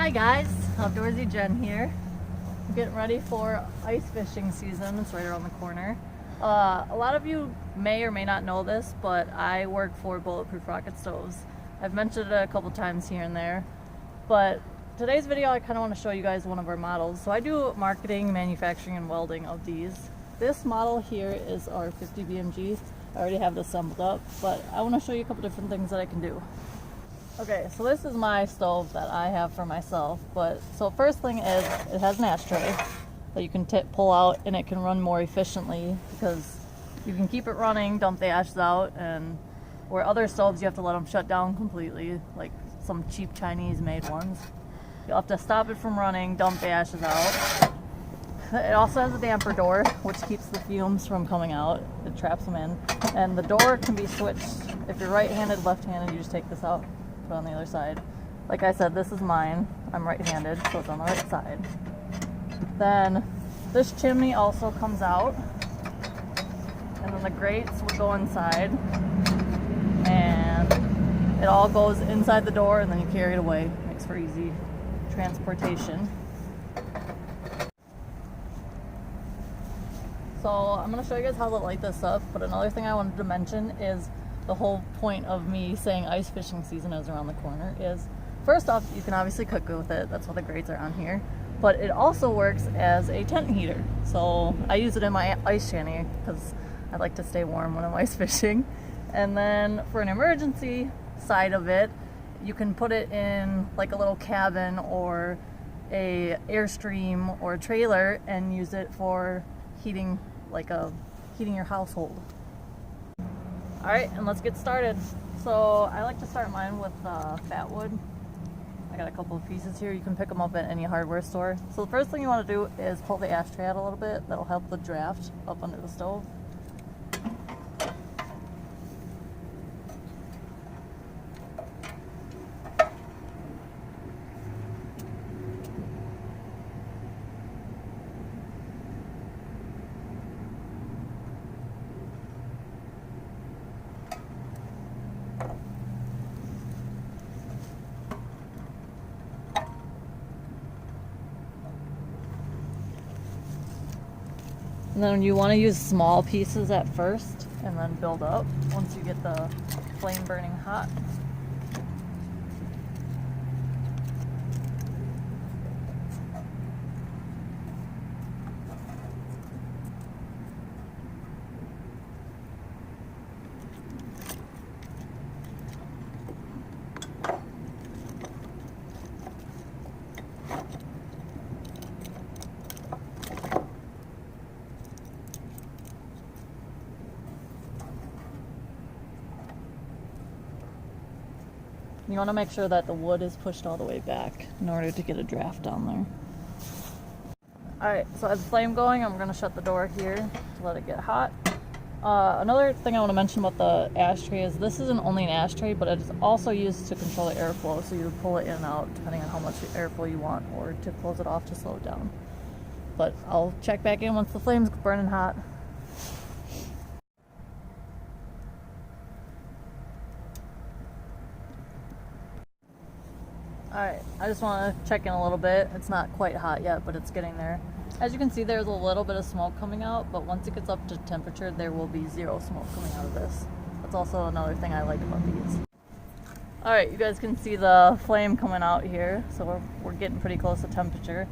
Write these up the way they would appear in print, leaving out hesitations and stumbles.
Hi guys, Outdoorsy Jen here. I'm getting ready for ice fishing season. It's right around the corner. A lot of you may or may not know this, but I work for Bulletproof Rocket Stoves. I've mentioned it a couple times here and there, but today's video I kind of want to show you guys one of our models. So I do marketing, manufacturing, and welding of these. This model here is our 50 BMG. I already have this assembled up, but I want to show you a couple different things that I can do. Okay, so this is my stove that I have for myself, so first thing is it has an ashtray that you can pull out, and it can run more efficiently because you can keep it running, dump the ashes out, and where other stoves you have to let them shut down completely, like some cheap Chinese made ones. You'll have to stop it from running, dump the ashes out. It also has a damper door, which keeps the fumes from coming out. It traps them in. And the door can be switched. If you're right-handed, left-handed, you just take this out, put it on the other side. Like I said, this is mine. I'm right-handed, so it's on the right side. Then this chimney also comes out, and then the grates would go inside, and it all goes inside the door, and then you carry it away. Makes for easy transportation. So I'm going to show you guys how to light this up, but another thing I wanted to mention is the whole point of me saying ice fishing season is around the corner is, first off, you can obviously cook with it. That's why the grates are on here. But it also works as a tent heater. So I use it in my ice shanty because I like to stay warm when I'm ice fishing. And then for an emergency side of it, you can put it in like a little cabin or a Airstream or a trailer and use it for heating, heating your household. Alright, and let's get started. So I like to start mine with fat wood. I got a couple of pieces here. You can pick them up at any hardware store. So the first thing you want to do is pull the ashtray out a little bit. That'll help the draft up under the stove. And then you want to use small pieces at first and then build up once you get the flame burning hot. You want to make sure that the wood is pushed all the way back in order to get a draft down there. Alright, so as the flame going, I'm going to shut the door here to let it get hot. Another thing I want to mention about the ashtray is this isn't only an ashtray, but it is also used to control the airflow, so you pull it in and out depending on how much airflow you want, or to close it off to slow it down. But I'll check back in once the flame's burning hot. Alright, I just want to check in a little bit. It's not quite hot yet, but it's getting there. As you can see, there's a little bit of smoke coming out, but once it gets up to temperature, there will be zero smoke coming out of this. That's also another thing I like about these. Alright, you guys can see the flame coming out here, so we're getting pretty close to temperature.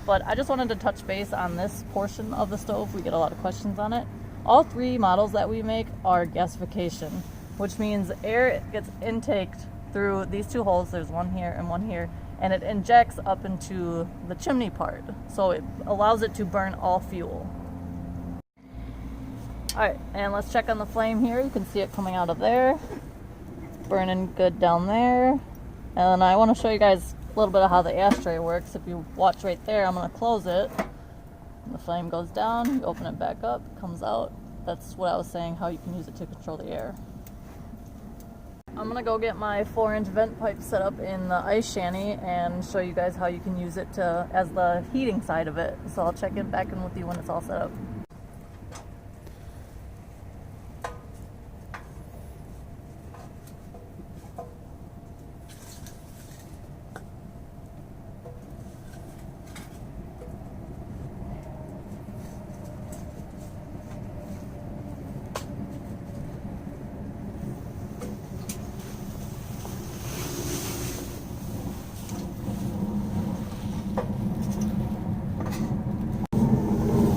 But I just wanted to touch base on this portion of the stove. We get a lot of questions on it. All three models that we make are gasification, which means air gets intaked through these two holes. There's one here and one here, and it injects up into the chimney part, so it allows it to burn all fuel. Alright, and let's check on the flame here. You can see it coming out of there, burning good down there. And I want to show you guys a little bit of how the ashtray works. If you watch right there, I'm going to close it, and the flame goes down, you open it back up, it comes out. That's what I was saying, how you can use it to control the air. I'm gonna go get my 4-inch vent pipe set up in the ice shanty and show you guys how you can use it as the heating side of it. So I'll check back in with you when it's all set up.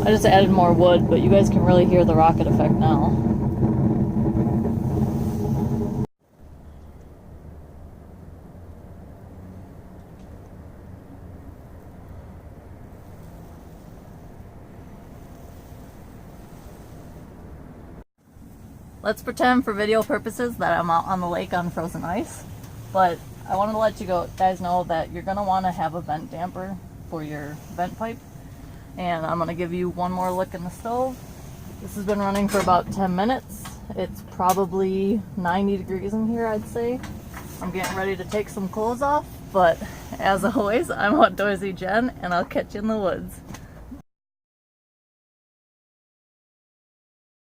I just added more wood, but you guys can really hear the rocket effect now. Let's pretend for video purposes that I'm out on the lake on frozen ice, but I wanted to let you guys know that you're going to want to have a vent damper for your vent pipe. And I'm going to give you one more look in the stove. This has been running for about 10 minutes. It's probably 90 degrees in here, I'd say. I'm getting ready to take some clothes off, but as always, I'm Outdoorsy Jen, and I'll catch you in the woods.